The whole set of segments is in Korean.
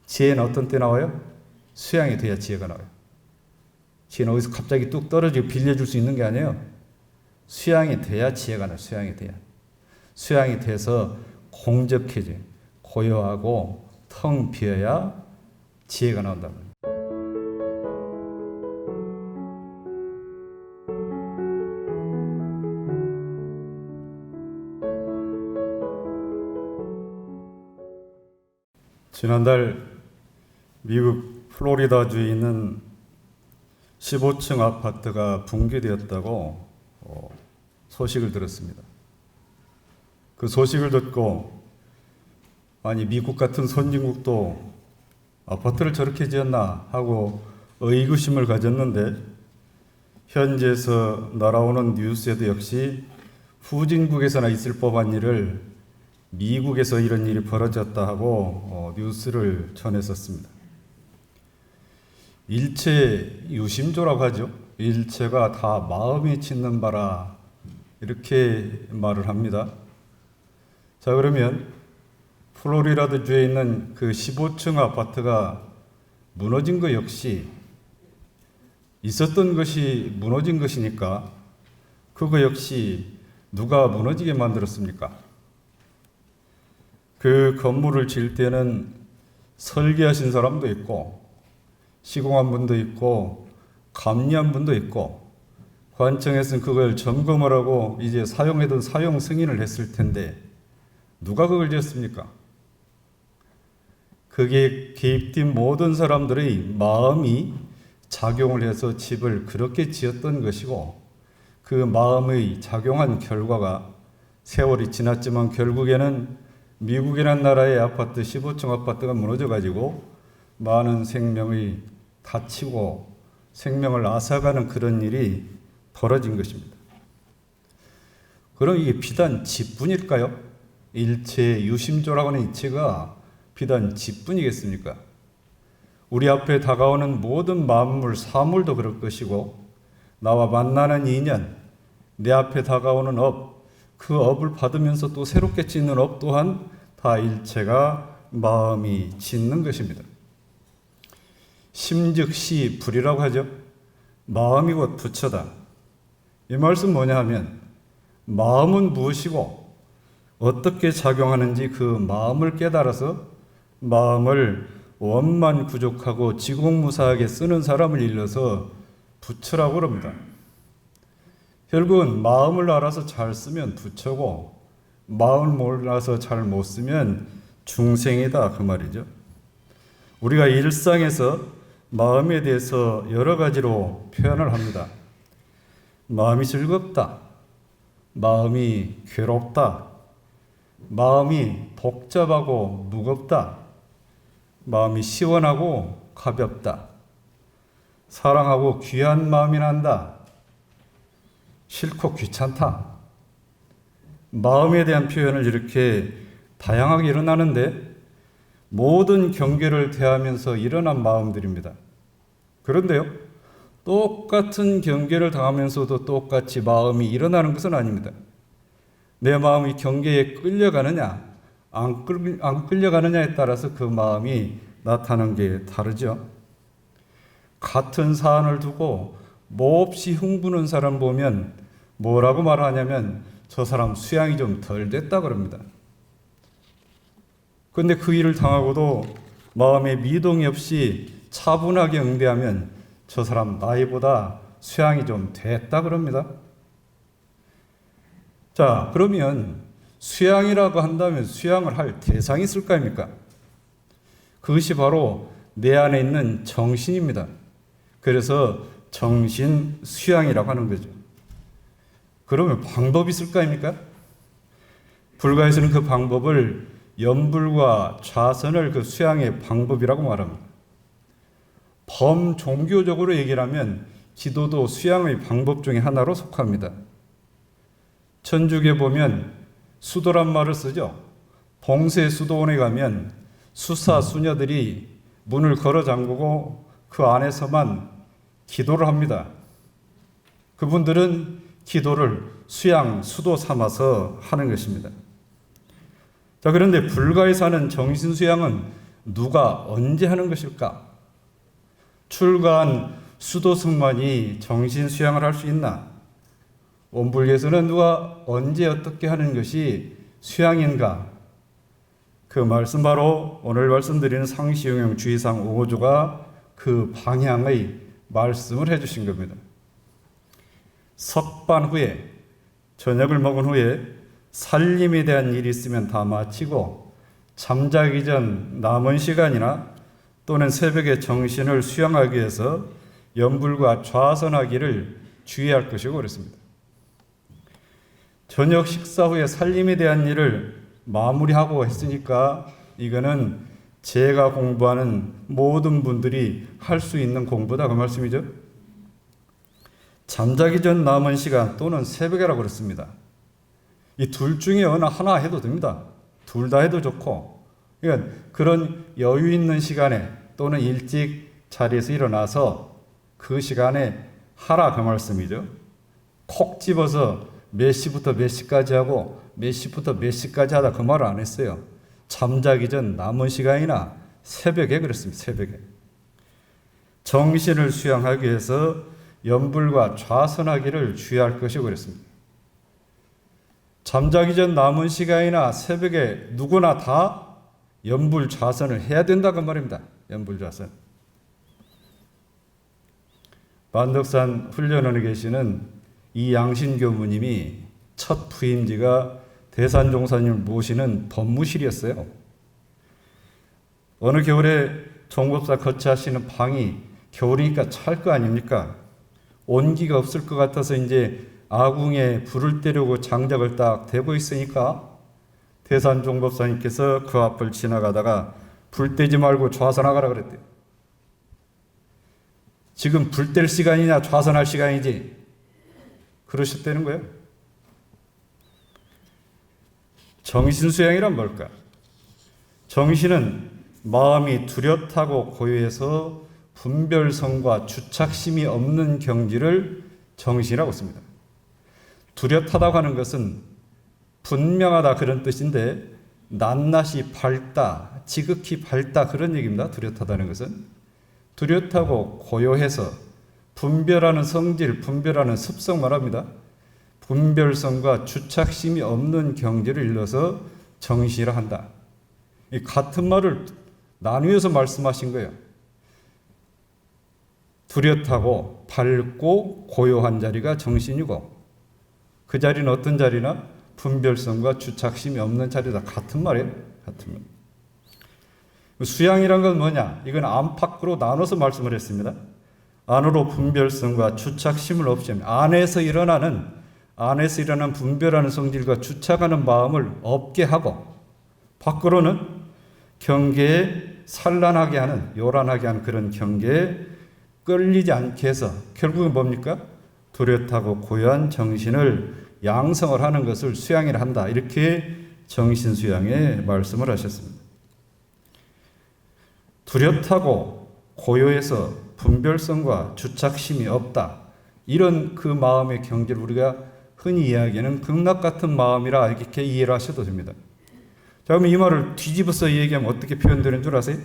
지혜는 어떤 때 나와요? 수양이 돼야 지혜가 나와요. 지혜는 어디서 갑자기 뚝 떨어지고 빌려줄 수 있는 게 아니에요. 수양이 돼야 지혜가 나와요. 수양이 돼야. 수양이 돼서 공적해져요. 고요하고 텅 비어야 지혜가 나온다는 거예요. 지난달 미국 플로리다주에 있는 15층 아파트가 붕괴되었다고 소식을 들었습니다. 그 소식을 듣고 아니 미국 같은 선진국도 아파트를 저렇게 지었나 하고 의구심을 가졌는데 현지에서 날아오는 뉴스에도 역시 후진국에서나 있을 법한 일을 미국에서 이런 일이 벌어졌다 하고 뉴스를 전했었습니다. 일체 유심조라고 하죠. 일체가 다 마음이 짓는 바라 이렇게 말을 합니다. 자, 그러면 플로리다주에 있는 그 15층 아파트가 무너진 것 역시 있었던 것이 무너진 것이니까 그거 역시 누가 무너지게 만들었습니까? 그 건물을 지을 때는 설계하신 사람도 있고 시공한 분도 있고 감리한 분도 있고 관청에서는 그걸 점검을 하고 이제 사용하던 사용 승인을 했을 텐데 누가 그걸 지었습니까? 거기에 개입된 모든 사람들의 마음이 작용을 해서 집을 그렇게 지었던 것이고 그 마음의 작용한 결과가 세월이 지났지만 결국에는 미국이라는 나라의 아파트 15층 아파트가 무너져가지고 많은 생명이 다치고 생명을 앗아가는 그런 일이 벌어진 것입니다. 그럼 이게 비단 집뿐일까요? 일체 유심조라고 하는 이체가 비단 집뿐이겠습니까? 우리 앞에 다가오는 모든 만물, 사물도 그럴 것이고 나와 만나는 인연, 내 앞에 다가오는 업, 그 업을 받으면서 또 새롭게 짓는 업 또한 다 일체가 마음이 짓는 것입니다. 심즉시 불이라고 하죠. 마음이 곧 부처다. 이 말씀 뭐냐 하면 마음은 무엇이고 어떻게 작용하는지 그 마음을 깨달아서 마음을 원만구족하고 지공무사하게 쓰는 사람을 일러서 부처라고 그럽니다. 결국은 마음을 알아서 잘 쓰면 부처고 마음을 몰라서 잘 못 쓰면 중생이다 그 말이죠. 우리가 일상에서 마음에 대해서 여러 가지로 표현을 합니다. 마음이 즐겁다, 마음이 괴롭다, 마음이 복잡하고 무겁다, 마음이 시원하고 가볍다, 사랑하고 귀한 마음이 난다, 싫고 귀찮다. 마음에 대한 표현을 이렇게 다양하게 일어나는데 모든 경계를 대하면서 일어난 마음들입니다. 그런데요, 똑같은 경계를 당하면서도 똑같이 마음이 일어나는 것은 아닙니다. 내 마음이 경계에 끌려가느냐, 안 끌려가느냐에 따라서 그 마음이 나타나는 게 다르죠. 같은 사안을 두고 몹시 흥분한 사람 보면 뭐라고 말하냐면 저 사람 수양이 좀 덜 됐다 그럽니다. 그런데 그 일을 당하고도 마음에 미동이 없이 차분하게 응대하면 저 사람 나이보다 수양이 좀 됐다 그럽니다. 자, 그러면 수양이라고 한다면 수양을 할 대상이 있을 거 아닙니까? 그것이 바로 내 안에 있는 정신입니다. 그래서 정신 수양이라고 하는 거죠. 그러면 방법이 있을 거 아닙니까? 불가에서는 그 방법을 염불과 좌선을 그 수양의 방법이라고 말합니다. 범종교적으로 얘기를 하면 기도도 수양의 방법 중에 하나로 속합니다. 천주교에 보면 수도란 말을 쓰죠. 봉쇄 수도원에 가면 수사 수녀들이 문을 걸어 잠그고 그 안에서만 기도를 합니다. 그분들은 기도를 수양, 수도 삼아서 하는 것입니다. 자, 그런데 불가에 사는 정신 수양은 누가 언제 하는 것일까? 출가한 수도승만이 정신 수양을 할 수 있나? 원불교에서는 누가 언제 어떻게 하는 것이 수양인가? 그 말씀 바로 오늘 말씀드리는 상시용용 주의상 5조가 그 방향의 말씀을 해주신 겁니다. 석반 후에, 저녁을 먹은 후에 살림에 대한 일이 있으면 다 마치고 잠자기 전 남은 시간이나 또는 새벽에 정신을 수양하기 위해서 염불과 좌선하기를 주의할 것이고 그랬습니다. 저녁 식사 후에 살림에 대한 일을 마무리하고 했으니까 이거는 제가 공부하는 모든 분들이 할 수 있는 공부다 그 말씀이죠. 잠자기 전 남은 시간 또는 새벽이라고 그랬습니다. 이 둘 중에 어느 하나 해도 됩니다. 둘 다 해도 좋고, 그러니까 그런 여유 있는 시간에 또는 일찍 자리에서 일어나서 그 시간에 하라 그 말씀이죠. 콕 집어서 몇 시부터 몇 시까지 하고 몇 시부터 몇 시까지 하다 그 말을 안 했어요. 잠자기 전 남은 시간이나 새벽에 그랬습니다. 새벽에. 정신을 수양하기 위해서 염불과 좌선하기를 주의할 것이고 그랬습니다. 잠자기 전 남은 시간이나 새벽에 누구나 다 염불 좌선을 해야 된다고 말입니다. 염불 좌선. 반덕산 훈련원에 계시는 이 양신교무님이 첫 부임지가 대산종사님을 모시는 법무실이었어요. 어느 겨울에 종법사 거치하시는 방이 겨울이니까 찰 거 아닙니까? 온기가 없을 것 같아서 이제 아궁에 불을 때려고 장작을 딱 대고 있으니까 대산종법사님께서 그 앞을 지나가다가 불 떼지 말고 좌선하가라 그랬대요. 지금 불 뗄 시간이냐 좌선할 시간이지 그러셨다는 거예요. 정신수양이란 뭘까? 정신은 마음이 뚜렷하고 고요해서 분별성과 주착심이 없는 경지를 정신이라고 씁니다. 뚜렷하다고 하는 것은 분명하다 그런 뜻인데 낱낱이 밝다, 지극히 밝다 그런 얘기입니다. 뚜렷하다는 것은 뚜렷하고 고요해서 분별하는 성질, 분별하는 습성 말합니다. 분별성과 주착심이 없는 경지를 일러서 정신이라 한다. 이 같은 말을 나누어서 말씀하신 거예요. 뚜렷하고 밝고 고요한 자리가 정신이고 그 자리는 어떤 자리나 분별성과 주착심이 없는 자리다. 같은 말이에요. 같은 말. 수양이란 건 뭐냐? 이건 안팎으로 나눠서 말씀을 했습니다. 안으로 분별성과 주착심을 없애면 안에서 일어나는 분별하는 성질과 주착하는 마음을 없게 하고 밖으로는 경계에 산란하게 하는 요란하게 하는 그런 경계에 끌리지 않게 해서 결국은 뭡니까? 뚜렷하고 고요한 정신을 양성을 하는 것을 수양이라 한다. 이렇게 정신수양에 말씀을 하셨습니다. 뚜렷하고 고요해서 분별성과 주착심이 없다. 이런 그 마음의 경지를 우리가 흔히 이야기하는 극락 같은 마음이라 이렇게 이해를 하셔도 됩니다. 자, 그러면 이 말을 뒤집어서 얘기하면 어떻게 표현되는 줄 아세요?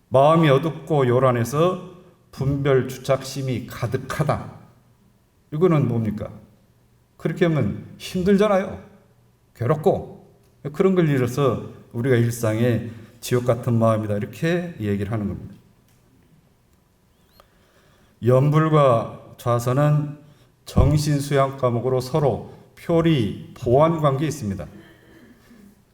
마음이 어둡고 요란해서 분별 주착심이 가득하다. 이거는 뭡니까? 그렇게 하면 힘들잖아요. 괴롭고 그런 걸 잃어서 우리가 일상에 지옥 같은 마음이다 이렇게 얘기를 하는 겁니다. 염불과 좌선은 정신수양 과목으로 서로 표리 보완 관계에 있습니다.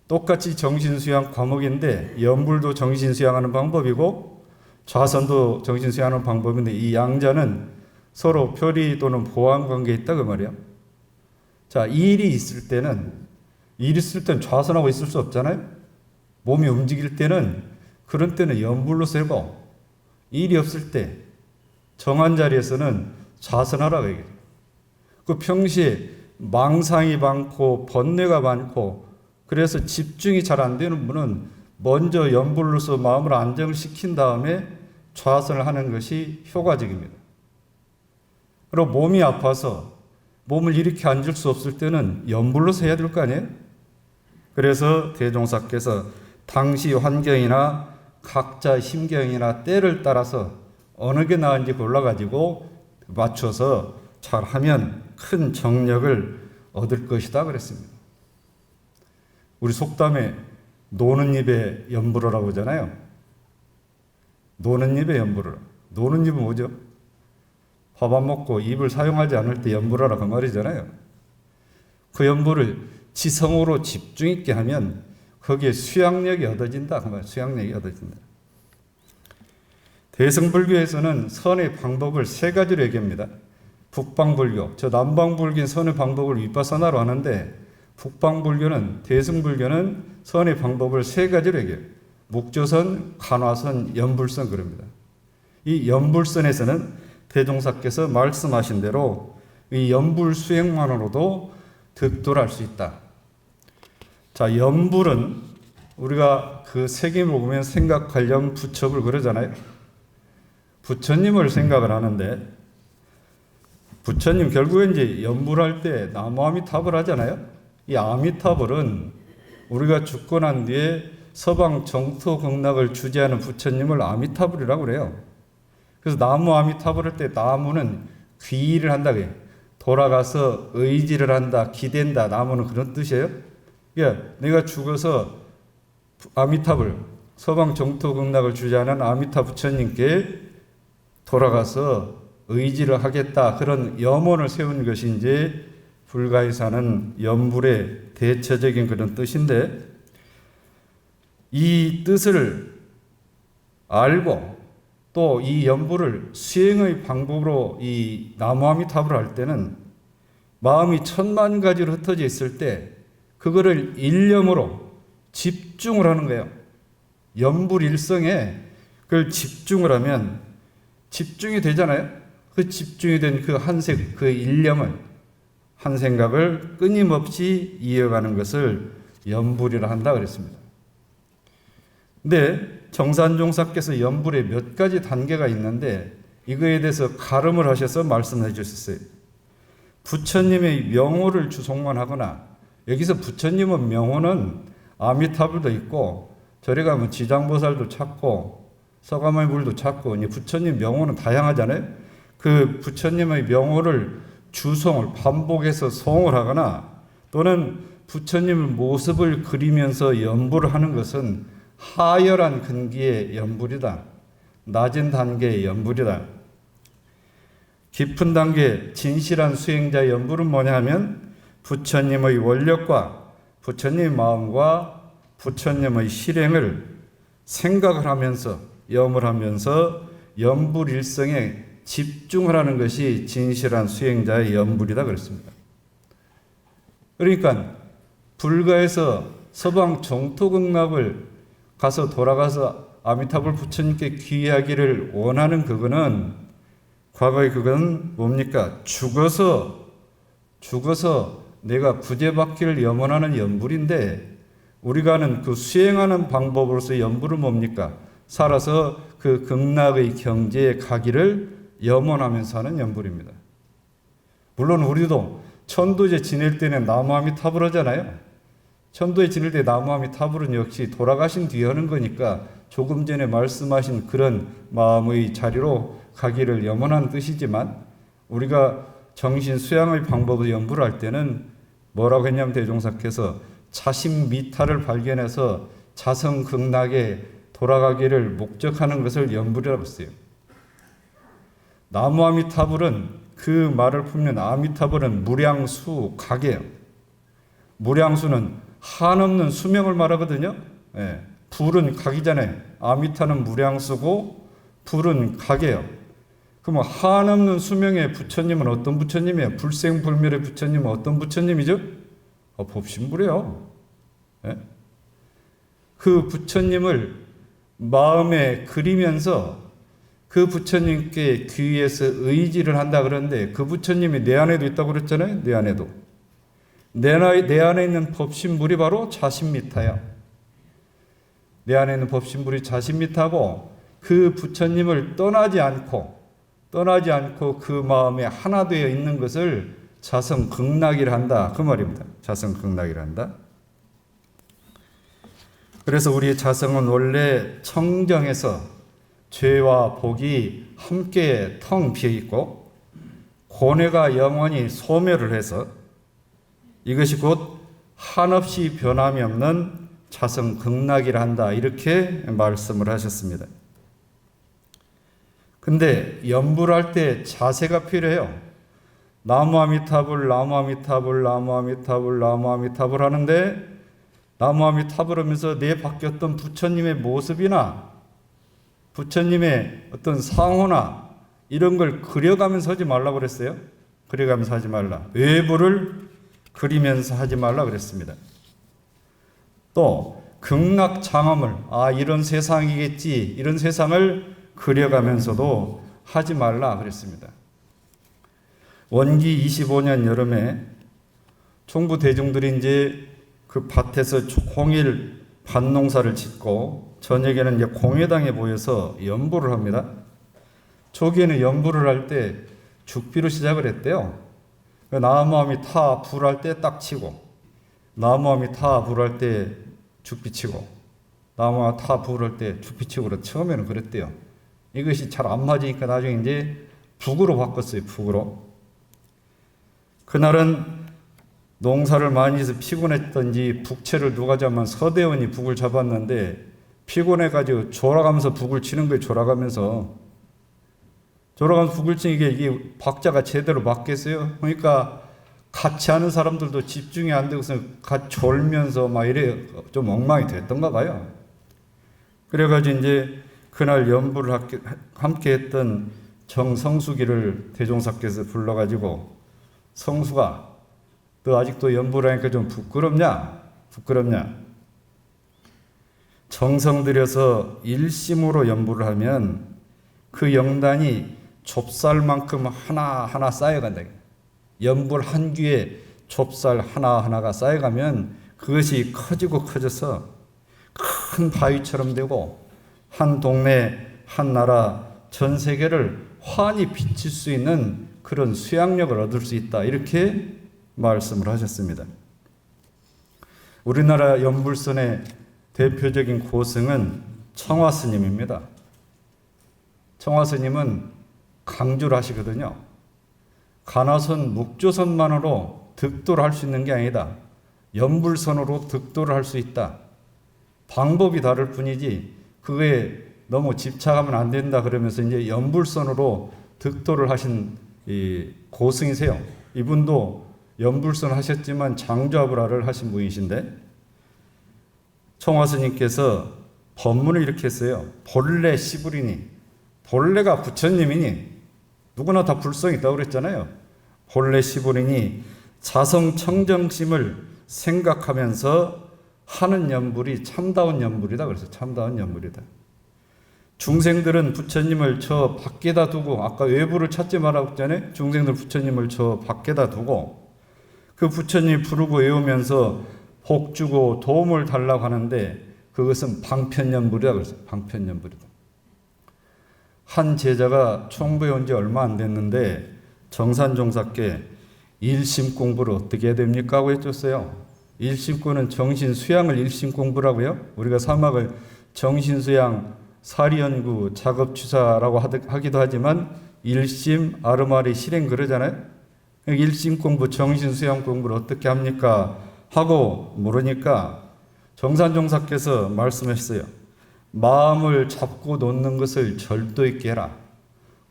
똑같이 정신수양 과목인데 염불도 정신수양하는 방법이고 좌선도 정신수양하는 방법인데 이 양자는 서로 표리 또는 보완 관계에 있다 그 말이에요. 자, 일이 있을 때는 좌선하고 있을 수 없잖아요. 몸이 움직일 때는 그런 때는 염불로 세고 일이 없을 때 정한 자리에서는 좌선하라고 얘기해요. 그 평시에 망상이 많고 번뇌가 많고 그래서 집중이 잘 안 되는 분은 먼저 염불로서 마음을 안정을 시킨 다음에 좌선을 하는 것이 효과적입니다. 그리고 몸이 아파서 몸을 이렇게 앉을 수 없을 때는 염불로서 해야 될 거 아니에요? 그래서 대종사께서 당시 환경이나 각자 심경이나 때를 따라서 어느 게 나은지 골라가지고 맞춰서 잘하면 큰 정력을 얻을 것이다 그랬습니다. 우리 속담에 노는 입에 연불어라고 하잖아요. 노는 입에 연불어라. 노는 입은 뭐죠? 밥 안 먹고 입을 사용하지 않을 때 연불어라 그 말이잖아요. 그 연불을 지성으로 집중 있게 하면 거기에 수양력이 얻어진다 그 말. 수양력이 얻어진다. 대승불교에서는 선의 방법을 세 가지로 얘기합니다. 북방불교, 저 남방불교는 선의 방법을 위파사나로 하는데 북방불교는 대승불교는 선의 방법을 세 가지로 얘기해요. 묵조선, 간화선, 연불선 그럽니다. 이 연불선에서는 대종사께서 말씀하신 대로 이 연불 수행만으로도 득도할 수 있다. 자, 연불은 우리가 그 세계를 보면 생각, 관념, 부첩을 그러잖아요. 부처님을 생각을 하는데 부처님 결국에 이제 연불할 때 나무 아미타불 하잖아요. 이 아미타불은 우리가 죽고 난 뒤에 서방 정토 극락을 주재하는 부처님을 아미타불이라고 그래요. 그래서 나무 아미타불 할 때 나무는 귀의를 한다 그래요. 돌아가서 의지를 한다, 기댄다. 나무는 그런 뜻이에요. 그러니까 내가 죽어서 아미타불, 서방 정토 극락을 주재하는 아미타 부처님께 돌아가서 의지를 하겠다. 그런 염원을 세운 것이 이제 불가에 사는 연불의 대체적인 그런 뜻인데 이 뜻을 알고 또 이 연불을 수행의 방법으로 이 나무아미타불을 할 때는 마음이 천만 가지로 흩어져 있을 때 그거를 일념으로 집중을 하는 거예요. 연불 일성에 그걸 집중을 하면 집중이 되잖아요. 그 집중이 된 그 한색, 그 일념을, 한 생각을 끊임없이 이어가는 것을 연불이라 한다 그랬습니다. 근데 정산종사께서 연불에 몇 가지 단계가 있는데 이거에 대해서 가름을 하셔서 말씀해 주셨어요. 부처님의 명호를 주송만 하거나 여기서 부처님은 명호는 아미타불도 있고 저리 가면 지장보살도 찾고 서가모니 불도 찾고 부처님 명호는 다양하잖아요. 그 부처님의 명호를 주송을 반복해서 송을 하거나 또는 부처님의 모습을 그리면서 연불을 하는 것은 하열한 근기의 연불이다. 낮은 단계의 연불이다. 깊은 단계 진실한 수행자의 연불은 뭐냐 하면 부처님의 원력과 부처님의 마음과 부처님의 실행을 생각을 하면서 염을 하면서 연불 일성에 집중을 하는 것이 진실한 수행자의 연불이다 그랬습니다. 그러니까 불가에서 서방 정토극락을 가서 돌아가서 아미타불 부처님께 귀의하기를 원하는 그거는 과거에 그건 뭡니까? 죽어서 내가 구제받기를 염원하는 연불인데 우리가 하는 그 수행하는 방법으로서 연불은 뭡니까? 살아서 그 극락의 경지에 가기를 염원하면서 하는 연불입니다. 물론 우리도 천도제 지낼 때는 나무아미타불 하잖아요. 천도에 지낼 때 나무아미타불은 역시 돌아가신 뒤에 하는 거니까 조금 전에 말씀하신 그런 마음의 자리로 가기를 염원한 뜻이지만 우리가 정신 수양의 방법을 연불을 할 때는 뭐라고 했냐면 대종사께서 자신 미탈을 발견해서 자성 극락에 돌아가기를 목적하는 것을 연불이라고 했어요. 나무아미타불은 그 말을 품는 아미타불은 무량수 각이에요. 무량수는 한없는 수명을 말하거든요. 예. 불은 각이잖아요. 아미타는 무량수고 불은 각이에요. 그럼 한없는 수명의 부처님은 어떤 부처님이에요? 불생불멸의 부처님은 어떤 부처님이죠? 법신불이에요. 예? 그 부처님을 마음에 그리면서 그 부처님께 귀에서 의지를 한다 그러는데 그 부처님이 내 안에도 있다고 그랬잖아요. 내 안에도. 내 안에 있는 법신불이 바로 자신미타야. 내 안에 있는 법신불이 자신미타고 그 부처님을 떠나지 않고 그 마음에 하나 되어 있는 것을 자성극락이라 한다. 그 말입니다. 자성극락이라 한다. 그래서 우리의 자성은 원래 청정해서 죄와 복이 함께 텅 비어 있고 고뇌가 영원히 소멸을 해서 이것이 곧 한없이 변함이 없는 자성 극락이라 한다. 이렇게 말씀을 하셨습니다. 근데 연불을 할 때 자세가 필요해요. 나무 아미타불, 나무 아미타불, 나무 아미타불, 나무 아미타불 하는데 나무 아미타불 하면서 내 바뀌었던 부처님의 모습이나 부처님의 어떤 상호나 이런 걸 그려가면서 하지 말라고 그랬어요. 그려가면서 하지 말라. 외부를 그리면서 하지 말라 그랬습니다. 또 극락 장엄을 이런 세상이겠지 이런 세상을 그려가면서도 하지 말라 그랬습니다. 원기 25년 여름에 총부 대중들이 이제 그 밭에서 홍일 밭농사를 짓고 저녁에는 이제 공회당에 모여서 연부를 합니다. 초기에는 연부를 할 때 죽비로 시작을 했대요. 나무함이 타 불할 때 딱 치고 나무함이 타 불할 때 죽비 치고 나무함이 타 불할 때 죽비 치고 그래. 처음에는 그랬대요. 이것이 잘 안 맞으니까 나중에 이제 북으로 바꿨어요. 북으로. 그날은 농사를 많이 해서 피곤했던지 북채를 누가 잡으면 서대원이 북을 잡았는데 피곤해가지고 졸아가면서 북을 치는 거예요. 졸아가면서 북을 치는 이게 박자가 제대로 맞겠어요? 그러니까 같이 하는 사람들도 집중이 안 되고서 같이 졸면서 막 이래 좀 엉망이 됐던가 봐요. 그래가지고 이제 그날 연부를 함께 했던 정성수기를 대종사께서 불러가지고 성수가 너 아직도 연부를 하니까 좀 부끄럽냐? 정성 들여서 일심으로 연부를 하면 그 영단이 좁쌀만큼 하나하나 쌓여간다. 연불 한 귀에 좁쌀 하나하나가 쌓여가면 그것이 커져서 큰 바위처럼 되고 한 동네, 한 나라, 전 세계를 환히 비칠 수 있는 그런 수양력을 얻을 수 있다. 이렇게 말씀을 하셨습니다. 우리나라 연불선의 대표적인 고승은 청화스님입니다. 청화스님은 강조를 하시거든요. 가나선, 묵조선만으로 득도를 할 수 있는 게 아니다. 연불선으로 득도를 할 수 있다. 방법이 다를 뿐이지 그거에 너무 집착하면 안 된다 그러면서 이제 연불선으로 득도를 하신 이 고승이세요. 이분도 연불선 하셨지만 장좌불화를 하신 분이신데 청화스님께서 법문을 이렇게 했어요. 본래 시부리니 본래가 부처님이니 누구나 다 불성이 있다고 그랬잖아요. 본래 시부리니 자성청정심을 생각하면서 하는 연불이 참다운 연불이다. 그래서 참다운 연불이다. 중생들은 부처님을 저 밖에다 두고 아까 외부를 찾지 말라고 했잖아요. 중생들 부처님을 저 밖에다 두고 그 부처님 부르고 외우면서 복 주고 도움을 달라고 하는데 그것은 방편연불이다. 그래서 방편연불이다. 한 제자가 총부에 온 지 얼마 안 됐는데 정산종사께 일심 공부를 어떻게 해야 됩니까? 하고 해줬어요. 일심구는 정신수양을 일심공부라고요. 우리가 사막을 정신수양, 사리연구, 작업추사라고 하기도 하지만 일심, 아르마리, 실행 그러잖아요. 일심공부, 정신수양 공부를 어떻게 합니까? 하고 물으니까 정산종사께서 말씀했어요. 마음을 잡고 놓는 것을 절도 있게 해라.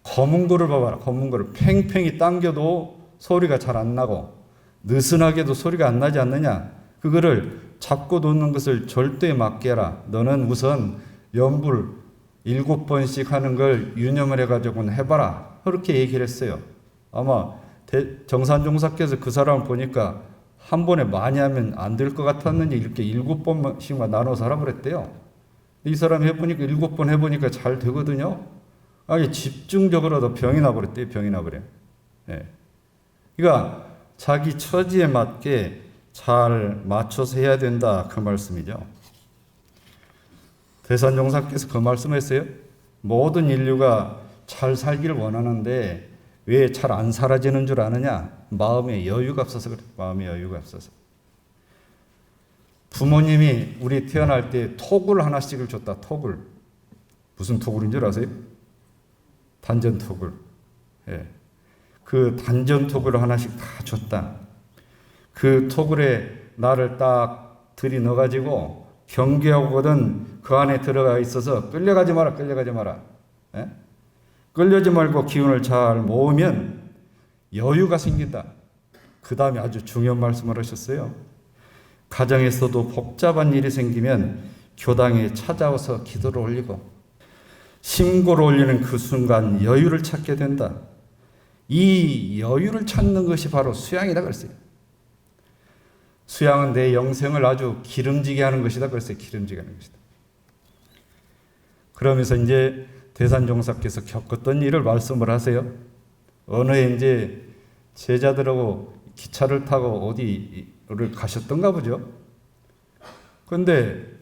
검은 거를 봐봐라. 검은 거를 팽팽히 당겨도 소리가 잘 안 나고 느슨하게도 소리가 안 나지 않느냐. 그거를 잡고 놓는 것을 절도에 맞게 해라. 너는 우선 연불 7번씩 하는 걸 유념을 해가지고 해봐라. 그렇게 얘기를 했어요. 아마 정산종사께서 그 사람을 보니까 한 번에 많이 하면 안 될 것 같았는지 이렇게 7번씩만 나눠서 하라고 그랬대요. 이 사람 해보니까 7번 해보니까 잘 되거든요. 아니 집중적으로도 병이 나버렸대요. 병이 나버려. 예. 그러니까 자기 처지에 맞게 잘 맞춰서 해야 된다. 그 말씀이죠. 대산종사께서 그 말씀했어요. 모든 인류가 잘 살기를 원하는데 왜 잘 안 살아지는 줄 아느냐? 마음에 여유가 없어서 그래. 마음에 여유가 없어서. 부모님이 우리 태어날 때 톡을 하나씩을 줬다. 톡을. 무슨 톡을인 줄 아세요? 단전 톡을. 예. 그 단전 톡을 하나씩 다 줬다. 그 톡을에 나를 딱 들이 넣어가지고 경계하거든 그 안에 들어가 있어서 끌려가지 마라, 끌려가지 마라. 예? 끌려지 말고 기운을 잘 모으면 여유가 생긴다. 그 다음에 아주 중요한 말씀을 하셨어요. 가정에서도 복잡한 일이 생기면 교당에 찾아와서 기도를 올리고 신고를 올리는 그 순간 여유를 찾게 된다. 이 여유를 찾는 것이 바로 수양이다 그랬어요. 수양은 내 영생을 아주 기름지게 하는 것이다 그랬어요. 기름지게 하는 것이다. 그러면서 이제 대산종사께서 겪었던 일을 말씀을 하세요. 어느 해 이제 제자들하고 기차를 타고 어디를 가셨던가 보죠. 그런데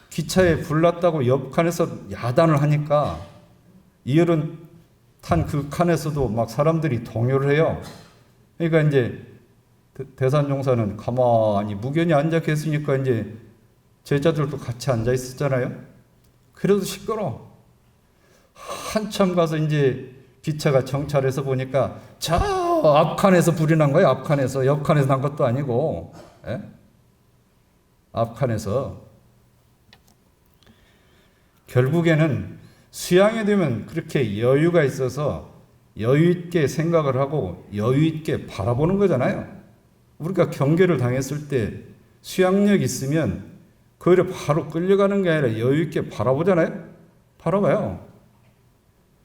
기차에 불났다고 옆 칸에서 야단을 하니까 이어른 탄 그 칸에서도 막 사람들이 동요를 해요. 그러니까 이제 대산종사는 가만히 무견히 앉아 계시니까 이제 제자들도 같이 앉아 있었잖아요. 그래도 시끄러워. 한참 가서 이제 기차가 정차해서 보니까 저 앞칸에서 불이 난 거예요. 앞칸에서. 옆칸에서 난 것도 아니고. 예? 앞칸에서. 결국에는 수양이 되면 그렇게 여유가 있어서 여유 있게 생각을 하고 여유 있게 바라보는 거잖아요. 우리가 경계를 당했을 때 수양력 있으면 그걸 바로 끌려가는 게 아니라 여유 있게 바라보잖아요. 바라봐요.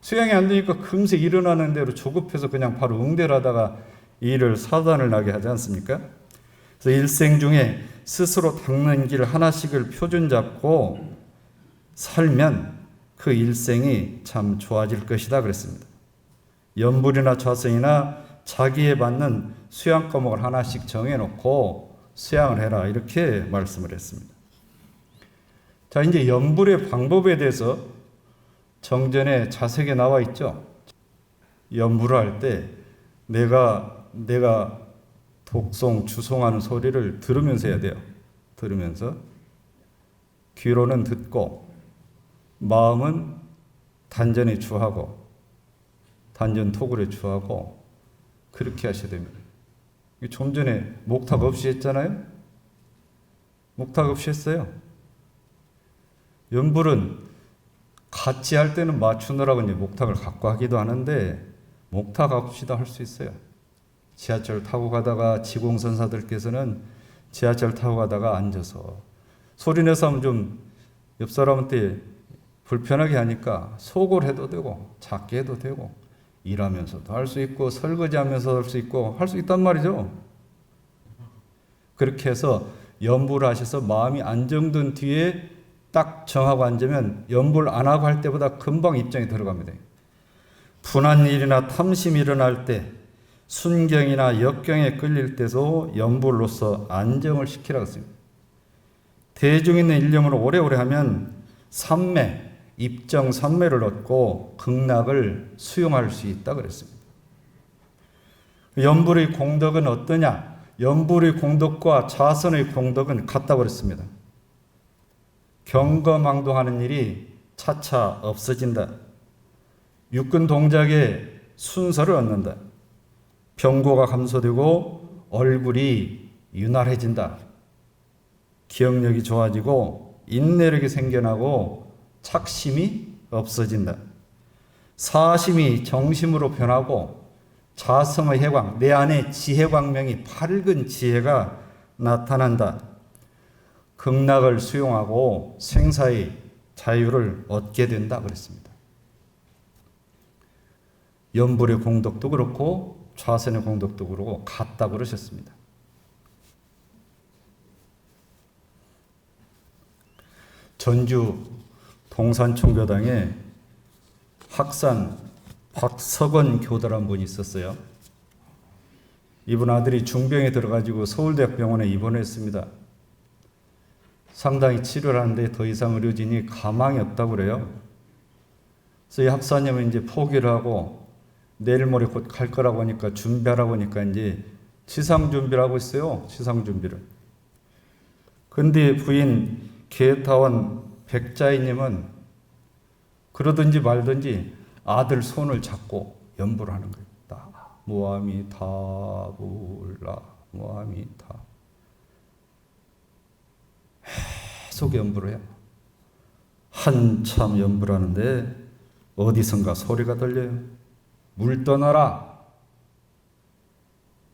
수양이 안 되니까 금세 일어나는 대로 조급해서 그냥 바로 응대를 하다가 일을 사단을 나게 하지 않습니까? 그래서 일생 중에 스스로 닦는 길 하나씩을 표준 잡고 살면 그 일생이 참 좋아질 것이다 그랬습니다. 연불이나 좌선이나 자기에 맞는 수양 과목을 하나씩 정해놓고 수양을 해라 이렇게 말씀을 했습니다. 자, 이제 연불의 방법에 대해서 정전에 자세하게 나와 있죠. 연불을 할 때 내가 독송, 주송하는 소리를 들으면서 해야 돼요. 들으면서 귀로는 듣고 마음은 단전에 주하고 단전 토굴에 주하고 그렇게 하셔야 됩니다. 좀 전에 목탁 없이 했잖아요. 목탁 없이 했어요. 연불은 같이 할 때는 맞추느라고 이제 목탁을 갖고 하기도 하는데 목탁 없이도 할 수 있어요. 지하철 타고 가다가 지공선사들께서는 지하철 타고 가다가 앉아서 소리 내서 하면 좀 옆 사람한테 불편하게 하니까 속을 해도 되고 작게 해도 되고 일하면서도 할 수 있고 설거지하면서 할 수 있고 할 수 있단 말이죠. 그렇게 해서 연불을 하셔서 마음이 안정된 뒤에 딱 정하고 앉으면 연불 안 하고 할 때보다 금방 입장이 들어갑니다. 분한 일이나 탐심이 일어날 때 순경이나 역경에 끌릴 때도 연불로서 안정을 시키라고 했습니다. 대중 있는 일념을 오래오래 하면 삼매, 입정 삼매를 얻고 극락을 수용할 수 있다 그랬습니다. 연불의 공덕은 어떠냐? 연불의 공덕과 자선의 공덕은 같다고 그랬습니다. 경거망동하는 일이 차차 없어진다. 육근 동작의 순서를 얻는다. 병고가 감소되고 얼굴이 윤활해진다. 기억력이 좋아지고 인내력이 생겨나고 착심이 없어진다. 사심이 정심으로 변하고 자성의 해광, 내 안에 지혜광명이 밝은 지혜가 나타난다. 극락을 수용하고 생사의 자유를 얻게 된다 그랬습니다. 연불의 공덕도 그렇고 좌선의 공덕도 그렇고 같다 그러셨습니다. 전주 동산총교당에 학산 박석원 교도란 분이 있었어요. 이분 아들이 중병에 들어가지고 서울대학병원에 입원했습니다. 상당히 치료를 하는데 더 이상 의료진이 가망이 없다고 그래요. 그래서 이 학사님은 이제 포기를 하고 내일 모레 곧 갈 거라고 하니까 준비하라고 하니까 이제 치상 준비를 하고 있어요. 치상 준비를. 근데 부인 계타원 백자이님은 그러든지 말든지 아들 손을 잡고 연부를 하는 거예요. 무아미타불라 무아미타 계속 연부를 해요. 한참 연부를 하는데 어디선가 소리가 들려요. 물 떠나라.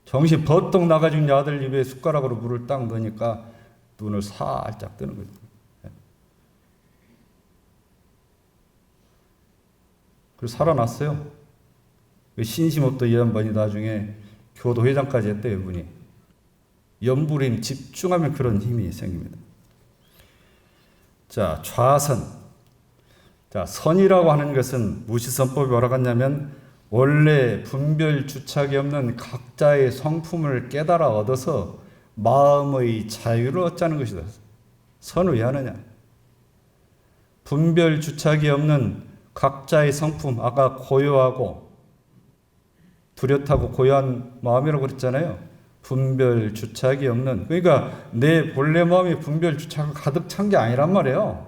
정신 버떡 나가지고 아들 입에 숟가락으로 물을 딱 넣으니까 눈을 살짝 뜨는 거죠. 그래서 살아났어요. 신심없던 이 양반이 나중에 교도회장까지 했대요, 이분이. 연부에 집중하면 그런 힘이 생깁니다. 자, 좌선. 자, 선이라고 하는 것은 무시선법이 뭐라고 하냐면 원래 분별 주착이 없는 각자의 성품을 깨달아 얻어서 마음의 자유를 얻자는 것이다. 선을 왜 하느냐? 분별 주착이 없는 각자의 성품, 아까 고요하고 뚜렷하고 고요한 마음이라고 그랬잖아요. 분별 주착이 없는, 그러니까 내 본래 마음이 분별 주착이 가득 찬 게 아니란 말이에요.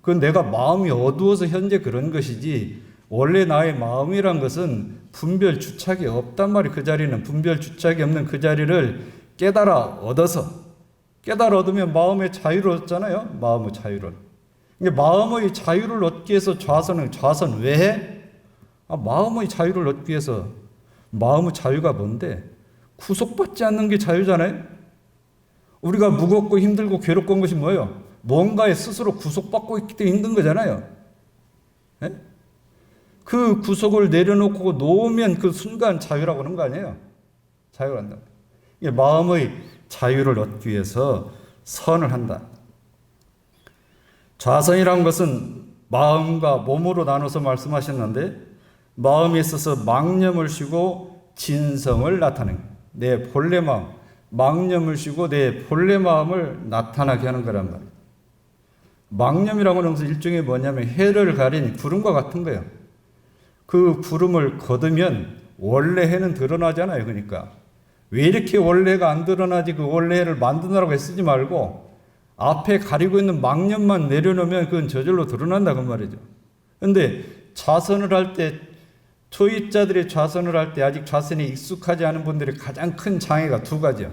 그건 내가 마음이 어두워서 현재 그런 것이지 원래 나의 마음이란 것은 분별 주착이 없단 말이에요. 그 자리는 분별 주착이 없는 그 자리를 깨달아 얻으면 마음의 자유를 얻잖아요. 마음의 자유를. 그러니까 마음의 자유를 얻기 위해서 좌선 왜 해? 마음의 자유를 얻기 위해서. 마음의 자유가 뭔데? 구속받지 않는 게 자유잖아요. 우리가 무겁고 힘들고 괴롭고 한 것이 뭐예요? 뭔가에 스스로 구속받고 있기 때문에 힘든 거잖아요. 네? 그 구속을 내려놓고 놓으면 그 순간 자유라고 하는 거 아니에요? 자유를 한다. 마음의 자유를 얻기 위해서 선을 한다. 좌선이라는 것은 마음과 몸으로 나눠서 말씀하셨는데 마음에 있어서 망념을 쉬고 진성을 나타내는 내 본래 마음, 망념을 쉬고 내 본래 마음을 나타나게 하는 거란 말이에요. 망념이라고 하는 것은 일종의 뭐냐면 해를 가린 구름과 같은 거예요. 그 구름을 걷으면 원래 해는 드러나잖아요. 그러니까 왜 이렇게 원래가 안 드러나지? 그 원래 해를 만드느라고 애쓰지 말고 앞에 가리고 있는 망념만 내려놓으면 그건 저절로 드러난다 그 말이죠. 그런데 좌선을 할 때 초입자들이 좌선을 할 때 아직 좌선에 익숙하지 않은 분들의 가장 큰 장애가 두 가지요.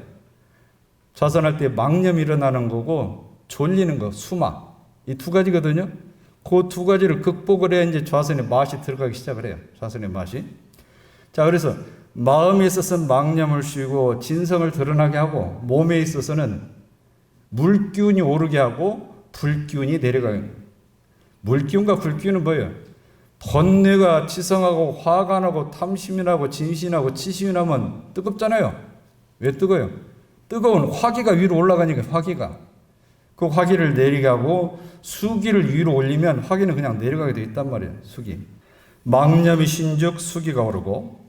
좌선할 때 망념이 일어나는 거고 졸리는 거, 수마. 이 두 가지거든요. 그 두 가지를 극복을 해야 이제 좌선의 맛이 들어가기 시작을 해요. 좌선의 맛이. 자, 그래서 마음에 있어서는 망념을 쉬고 진성을 드러나게 하고 몸에 있어서는 물기운이 오르게 하고 불기운이 내려가게 합니다. 물기운과 불기운은 뭐예요? 번뇌가 치성하고 화가 나고 탐심이 나고 진심이 나고 치심이 나면 뜨겁잖아요. 왜 뜨거워요? 뜨거운 화기가 위로 올라가니까 화기가. 그 화기를 내리게 하고 수기를 위로 올리면 화기는 그냥 내려가게 되어 있단 말이에요. 수기. 망념이 신즉 수기가 오르고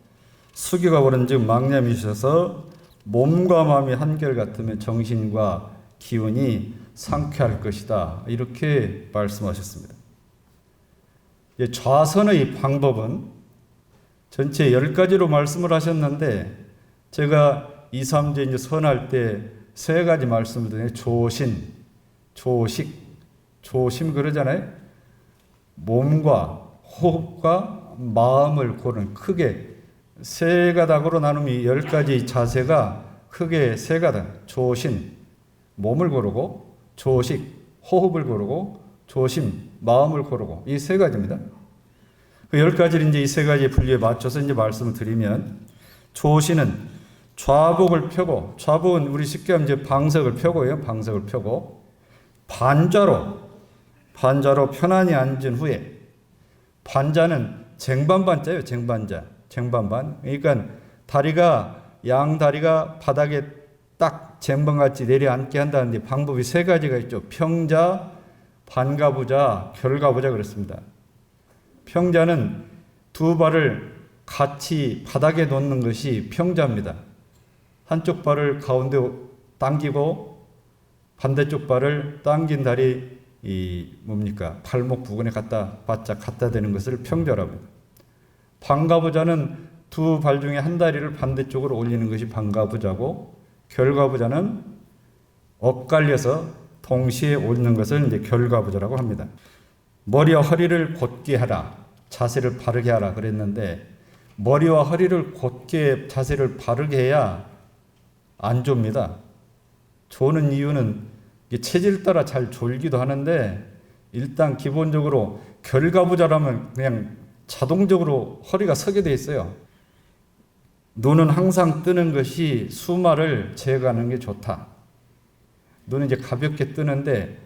수기가 오른 즉 망념이 있어서 몸과 마음이 한결같으면 정신과 기운이 상쾌할 것이다. 이렇게 말씀하셨습니다. 좌선의 방법은 전체 10가지로 말씀을 하셨는데 제가 2, 3제 이제 선할 때 3가지 말씀을 드려요. 조신, 조식, 조심 그러잖아요. 몸과 호흡과 마음을 고르는 크게 3가닥으로 나누면 10가지 자세가 크게 3가닥. 조신, 몸을 고르고 조식, 호흡을 고르고 조심, 마음을 고르고 이 3가지입니다. 그 10가지를 이제 이 3가지 분류에 맞춰서 이제 말씀을 드리면 조신은 좌복을 펴고 좌복은 우리 쉽게 하면 이제 방석을 펴고요. 방석을 펴고 반좌로 편안히 앉은 후에 반자는 쟁반반자예요. 쟁반반. 그러니까 양 다리가 바닥에 딱 쟁반같이 내려앉게 한다는데 방법이 3가지가 있죠. 평자, 반가부자, 결가부자 그렇습니다. 평자는 두 발을 같이 바닥에 놓는 것이 평자입니다. 한쪽 발을 가운데 당기고 반대쪽 발을 당긴 다리 발목 부근에 바짝 갖다 대는 것을 평자라고 합니다. 반가부자는 두 발 중에 한 다리를 반대쪽으로 올리는 것이 반가부자고 결가부자는 엇갈려서 동시에 옳는 것을 이제 결과부조라고 합니다. 머리와 허리를 곧게 하라. 자세를 바르게 하라 그랬는데 머리와 허리를 곧게 자세를 바르게 해야 안 좁니다. 조는 이유는 체질 따라 잘 졸기도 하는데 일단 기본적으로 결과부자라면 그냥 자동적으로 허리가 서게 돼 있어요. 눈은 항상 뜨는 것이 수마를 제거하는 게 좋다. 눈은 이제 가볍게 뜨는데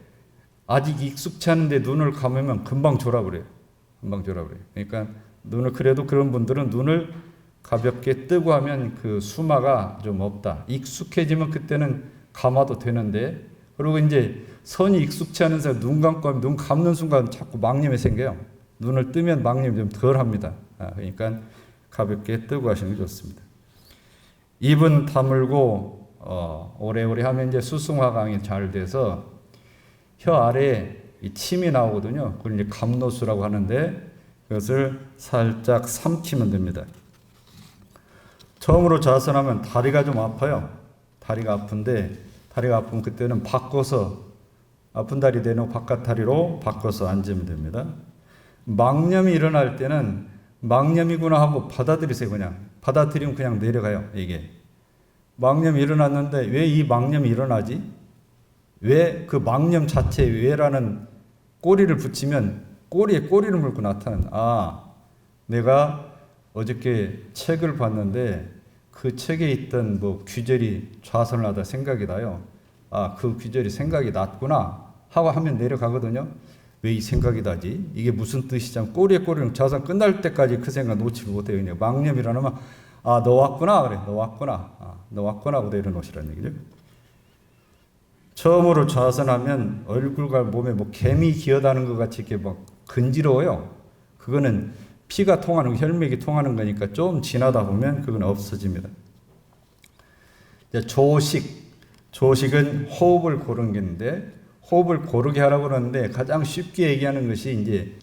아직 익숙치 않은데 눈을 감으면 금방 졸아버려요. 금방 졸아버려요. 그러니까 눈을 그래도 그런 분들은 눈을 가볍게 뜨고 하면 그 수마가 좀 없다. 익숙해지면 그때는 감아도 되는데 그리고 이제 선이 익숙치 않은 사람 눈 감고 하면 눈 감는 순간 자꾸 망념이 생겨요. 눈을 뜨면 망념이 좀 덜 합니다. 그러니까 가볍게 뜨고 하시는 게 좋습니다. 입은 다물고 오래오래 하면 이제 수승화강이 잘 돼서 혀 아래에 이 침이 나오거든요. 그걸 이제 감노수라고 하는데 그것을 살짝 삼키면 됩니다. 처음으로 좌선하면 다리가 좀 아파요. 다리가 아픈데 다리가 아프면 그때는 바꿔서 아픈 다리 내놓고 바깥 다리로 바꿔서 앉으면 됩니다. 망념이 일어날 때는 망념이구나 하고 받아들이세요. 그냥 받아들이면 그냥 내려가요. 이게 망념이 일어났는데 왜 이 망념이 일어나지? 왜 그 망념 자체에 왜라는 꼬리를 붙이면 꼬리에 꼬리를 물고 나타나는 내가 어저께 책을 봤는데 그 책에 있던 뭐 규절이 좌선을 하다 생각이 나요. 그 규절이 생각이 났구나 하고 하면 내려가거든요. 왜 이 생각이 나지? 이게 무슨 뜻이지? 꼬리에 꼬리는 좌선 끝날 때까지 그 생각 놓지 못해요. 그냥 망념이라면 너 왔구나 그래. 너 왔구나. 너 왔구나 하고 내려놓으시라는 얘기죠. 처음으로 좌선하면 얼굴과 몸에 뭐 개미 기어다는 것 같이 이렇게 막 근지러워요. 그거는 피가 통하는, 혈맥이 통하는 거니까 좀 지나다 보면 그건 없어집니다. 이제 조식은 호흡을 고르는 건데, 호흡을 고르게 하라고 그러는데 가장 쉽게 얘기하는 것이 이제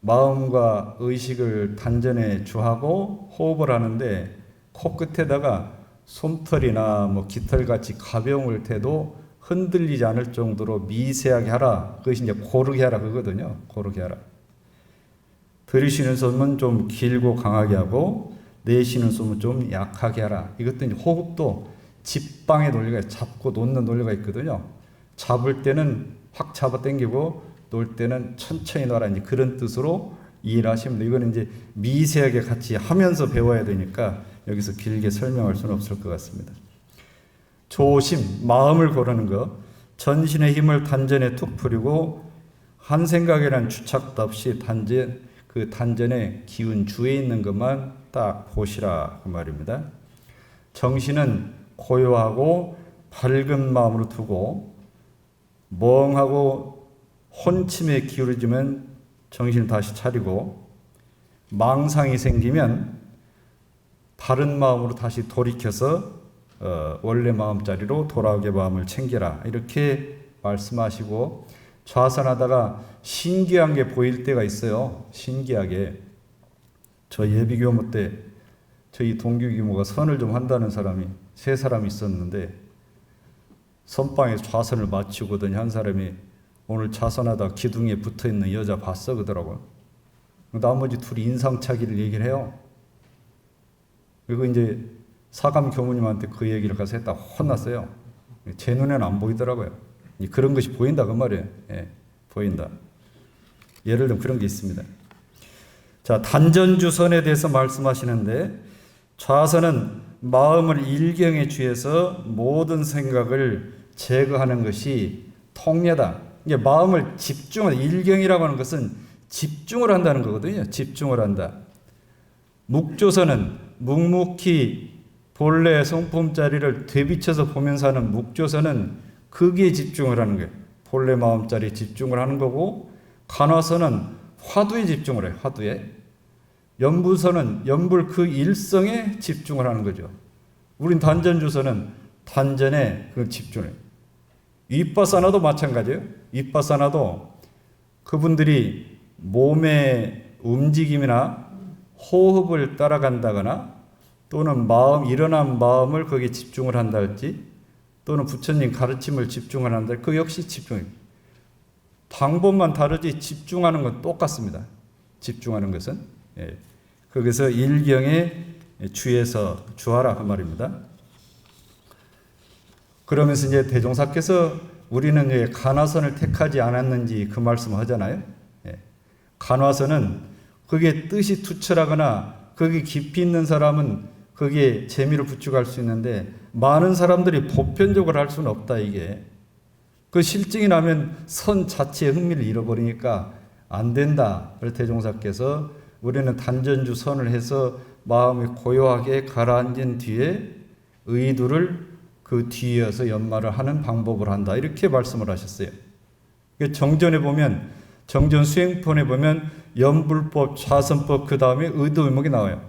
마음과 의식을 단전에 주하고 호흡을 하는데 코끝에다가 솜털이나 뭐 깃털같이 가벼움을 태도 흔들리지 않을 정도로 미세하게 하라. 그것이 이제 고르게 하라 그거거든요. 고르게 하라. 들이쉬는 숨은 좀 길고 강하게 하고 내쉬는 숨은 좀 약하게 하라. 이것도 이제 호흡도 집방의 논리가 잡고 놓는 논리가 있거든요. 잡을 때는 확 잡아 당기고 놓을 때는 천천히 놔라. 이제 그런 뜻으로 이해를 하시면 돼요. 이거는 이제 미세하게 같이 하면서 배워야 되니까 여기서 길게 설명할 수는 없을 것 같습니다. 조심, 마음을 고르는 것. 전신의 힘을 단전에 툭 풀이고 한 생각이란 주착도 없이 그 단전의 기운 주에 있는 것만 딱 보시라 그 말입니다. 정신은 고요하고 밝은 마음으로 두고 멍하고 혼침에 기울어지면 정신을 다시 차리고 망상이 생기면 바른 마음으로 다시 돌이켜서 원래 마음자리로 돌아오게 마음을 챙겨라 이렇게 말씀하시고 좌선하다가 신기한 게 보일 때가 있어요. 신기하게 저 예비교무 때 저희 동기교무가 선을 좀 한다는 사람이 세 사람이 있었는데 선방에 좌선을 마치거든요. 한 사람이 오늘 좌선하다 기둥에 붙어있는 여자 봤어 그러더라고요. 나머지 둘이 인상차기를 얘기를 해요. 그리고 이제 사감 교무님한테 그 얘기를 가서 했다 혼났어요. 제 눈에는 안 보이더라고요. 그런 것이 보인다 그 말이에요. 예, 보인다. 예를 들면 그런 게 있습니다. 자, 단전주선에 대해서 말씀하시는데 좌선은 마음을 일경에 취해서 모든 생각을 제거하는 것이 통례다. 이게 마음을 일경이라고 하는 것은 집중을 한다는 거거든요. 집중을 한다. 묵조선은 묵묵히 본래 성품자리를 되비쳐서 보면서 하는 묵조선은 거기에 집중을 하는 거예요. 본래 마음자리에 집중을 하는 거고 간화선은 화두에 집중을 해요. 화두에. 연불선은 연불 그 일성에 집중을 하는 거죠. 우린 단전주선은 단전에 그 집중을 해요. 윗바사나도 마찬가지예요. 윗바사나도 그분들이 몸의 움직임이나 호흡을 따라간다거나 또는 일어난 마음을 거기에 집중을 한다 할지 또는 부처님 가르침을 집중하는데 그 역시 집중입니다. 방법만 다르지 집중하는 건 똑같습니다. 집중하는 것은. 예. 거기서 일경에 주에서 주하라 그 말입니다. 그러면서 이제 대종사께서 우리는 왜 간화선을 택하지 않았는지 그 말씀을 하잖아요. 예. 간화선은 그게 뜻이 투철하거나 거기 깊이 있는 사람은 거기에 재미를 붙여갈 수 있는데 많은 사람들이 보편적으로 할 수는 없다 이게. 그 실증이 나면 선 자체의 흥미를 잃어버리니까 안 된다. 그래서 대종사께서 우리는 단전주 선을 해서 마음이 고요하게 가라앉은 뒤에 의두를 그 뒤이어서 연말을 하는 방법을 한다. 이렇게 말씀을 하셨어요. 정전에 보면 정전 수행폰에 보면 연불법, 좌선법 그 다음에 의도요목이 나와요.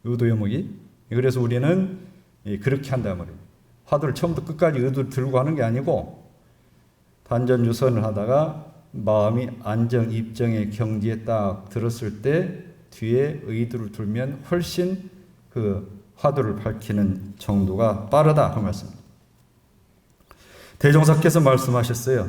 의도요목이. 그래서 우리는 그렇게 한단 말이에요. 화두를 처음부터 끝까지 의도를 들고 하는 게 아니고 단전주선을 하다가 마음이 안정, 입정의 경지에 딱 들었을 때 뒤에 의도를 들면 훨씬 그 화두를 밝히는 정도가 빠르다 그 말씀입니다. 대종사께서 말씀하셨어요.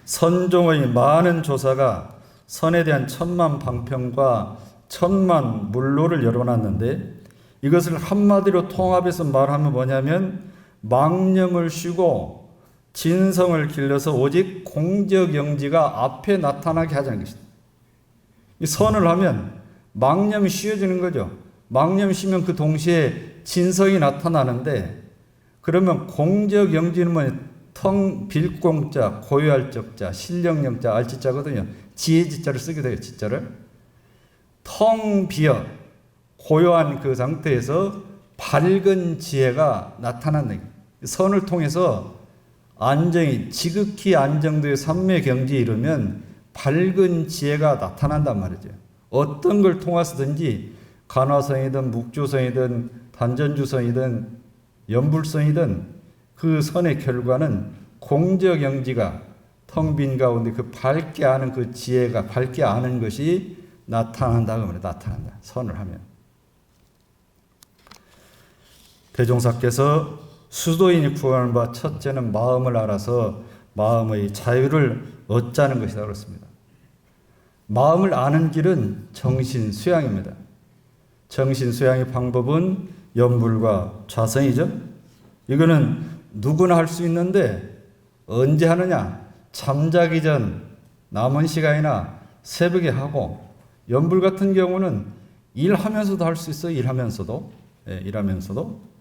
선종의 많은 조사가 선에 대한 천만 방편과 천만 물로를 열어놨는데 이것을 한마디로 통합해서 말하면 뭐냐면 망념을 쉬고 진성을 길러서 오직 공적영지가 앞에 나타나게 하자는 것입니다. 이 선을 하면 망념이 쉬어지는 거죠. 망념이 쉬면 그 동시에 진성이 나타나는데 그러면 공적영지는 뭐냐? 텅 빌공자, 고요할 적자, 신령영자, 알지자거든요. 지혜지자를 쓰게 돼요. 지자를. 텅 비어 고요한 그 상태에서 밝은 지혜가 나타나는 거예요. 선을 통해서 안정이 지극히 안정도의 삼昧경지에 이르면 밝은 지혜가 나타난단 말이죠. 어떤 걸 통해서든지 간화성이든 묵조성이든 단전주성이든 연불성이든 그 선의 결과는 공적영지가 텅 빈 가운데 그 밝게 아는 그 지혜가 밝게 아는 것이 나타난다. 그러면 나타난다. 선을 하면. 대종사께서 수도인이 구하는 바 첫째는 마음을 알아서 마음의 자유를 얻자는 것이다 그렇습니다. 마음을 아는 길은 정신 수양입니다. 정신 수양의 방법은 연불과 좌성이죠. 이거는 누구나 할 수 있는데 언제 하느냐? 잠자기 전 남은 시간이나 새벽에 하고 연불 같은 경우는 일하면서도 할 수 있어요. 일하면서도. 예, 일하면서도.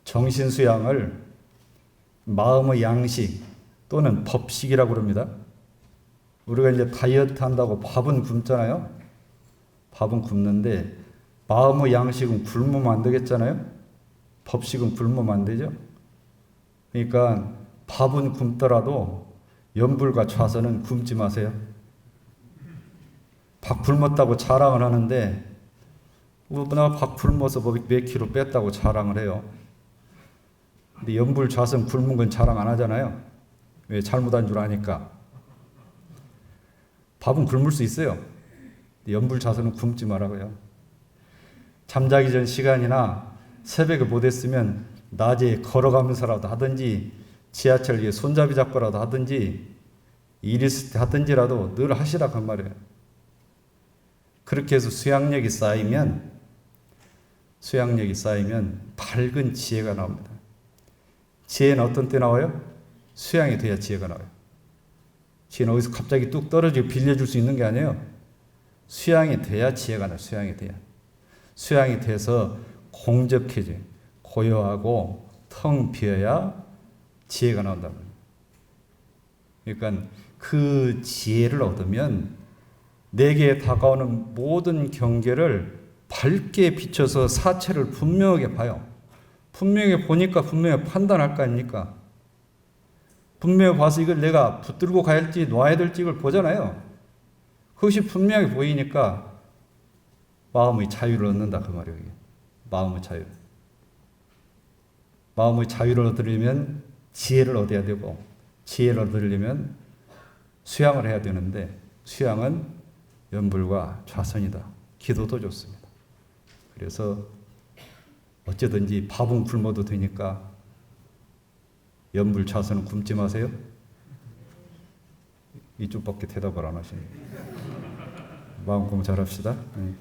정신 수양을 마음의 양식 또는 법식이라고 그럽니다. 우리가 이제 다이어트 한다고 밥은 굶잖아요. 밥은 굶는데 마음의 양식은 굶으면 안 되겠잖아요. 법식은 굶으면 안 되죠. 그러니까 밥은 굶더라도 연불과 좌선은 굶지 마세요. 밥 굶었다고 자랑을 하는데 나 밥 굶어서 몇 킬로 뺐다고 자랑을 해요. 근데 연불 좌선 굶은 건 자랑 안 하잖아요. 왜? 잘못한 줄 아니까. 밥은 굶을 수 있어요. 연불 좌선은 굶지 말라고요. 잠자기 전 시간이나 새벽에 못했으면 낮에 걸어가면서라도 하든지 지하철 위에 손잡이 잡고라도 하든지 일 있을 때 하든지라도 늘 하시라 그 말이에요. 그렇게 해서 수양력이 쌓이면 밝은 지혜가 나옵니다. 지혜는 어떤 때 나와요? 수양이 돼야 지혜가 나와요. 지혜는 어디서 갑자기 뚝 떨어지고 빌려줄 수 있는 게 아니에요. 수양이 돼야 지혜가 나와요. 수양이 돼야. 수양이 돼서 공적해져요. 고요하고 텅 비어야 지혜가 나온다는 거예요. 그러니까 그 지혜를 얻으면 내게 다가오는 모든 경계를 밝게 비춰서 사체를 분명하게 봐요. 분명히 보니까 분명히 판단할 거 아닙니까? 분명히 봐서 이걸 내가 붙들고 가야 할지 놔야 될지 이걸 보잖아요. 그것이 분명히 보이니까 마음의 자유를 얻는다 그 말이에요. 마음의 자유. 마음의 자유를 얻으려면 지혜를 얻어야 되고 지혜를 얻으려면 수양을 해야 되는데 수양은 연불과 좌선이다. 기도도 좋습니다. 그래서 어쩌든지 밥은 굶어도 되니까 연불차선은 굶지 마세요. 이쪽밖에 대답을 안 하시네. 마음 공부 잘합시다. 네.